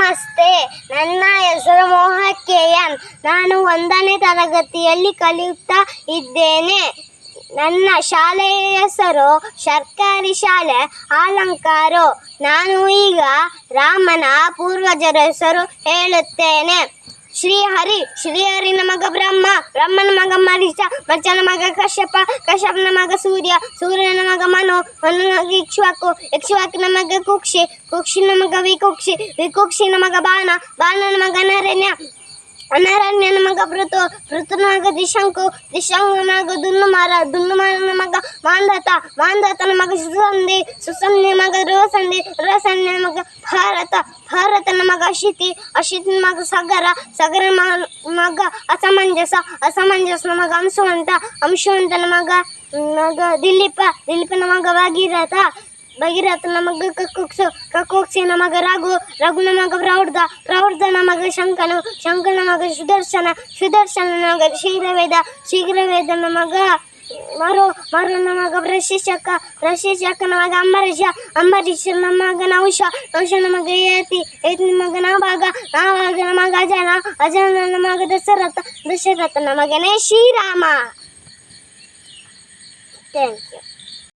ನಮಸ್ತೆ, ನನ್ನ ಹೆಸರು ಮೋಹಕೆಯನ್. ನಾನು 1ನೇ ತರಗತಿಯಲ್ಲಿ ಕಲಿಯುತ್ತಾ ಇದ್ದೇನೆ. ನನ್ನ ಶಾಲೆಯ ಹೆಸರು ಸರ್ಕಾರಿ ಶಾಲೆ ಅಲಂಕಾರು. ನಾನು ಈಗ ರಾಮನ ಪೂರ್ವಜರ ಹೆಸರು ಹೇಳುತ್ತೇನೆ. ಶ್ರೀಹರಿನ ಮಗ ಬ್ರಹ್ಮ, ಬ್ರಹ್ಮನ ಮಗ ಮರೀಚ, ಮರೀಚನ ಮಗ ಕಶ್ಯಪ, ಕಶ್ಯಪನ ಮಗ ಸೂರ್ಯನ ಮಗ ಮನು, ಮನುನ ಮಗ ಇಕ್ಷ್ವಾಕನ ಮಗ ಕುಕ್ಷಿನ ಮಗ ವಿಕುಕ್ಷಿನ ಮಗ ಬಾಣನ ಮಗ ಅನರಣ್ಯನ ಮಗ ಪೃಥುನ ಮಗ ದಿಶಂಕನ ಮಗ ದುನ್ನುಮಾರನ ಮಗ ಮಾಂಧಾತನ ಮಗ ಸುಸಂಧಿ ಮಗ ರೋಸಂಧಿಯ ಮಗ ಭಾರತನ ಮಗ ಅಶಿತಿನ ಮಗ ಸಗರನ ಮಗ ಅಸಮಂಜಸನ ಮಗ ಅಂಶುವಂತನ ಮಗ ದಿಲೀಪನ ಮಗ ಭಗೀರಥನ ಮಗ ಕಕುಕ್ಸಿನ ಮಗ ರಘುನ ಮಗ ಪ್ರವೃದ್ಧನ ಮಗ ಶಂಕನ ಮಗ ಸುದರ್ಶನನ ಮಗ ಶೀಘ್ರವೇದನ ಮಗ ಮರುನ ಮಗ ವೃಷಿಚಕನ ಮಗ ಅಂಬರೀಷನ ಮಗ ನಹುಷನ ಮಗ ಯತಿನ ಮಗ ನಾಭಾಗನ ಮಗ ಅಜನನ ಮಗ ದಶರಥನ ಮಗನೇ ಶ್ರೀರಾಮ. Thank you.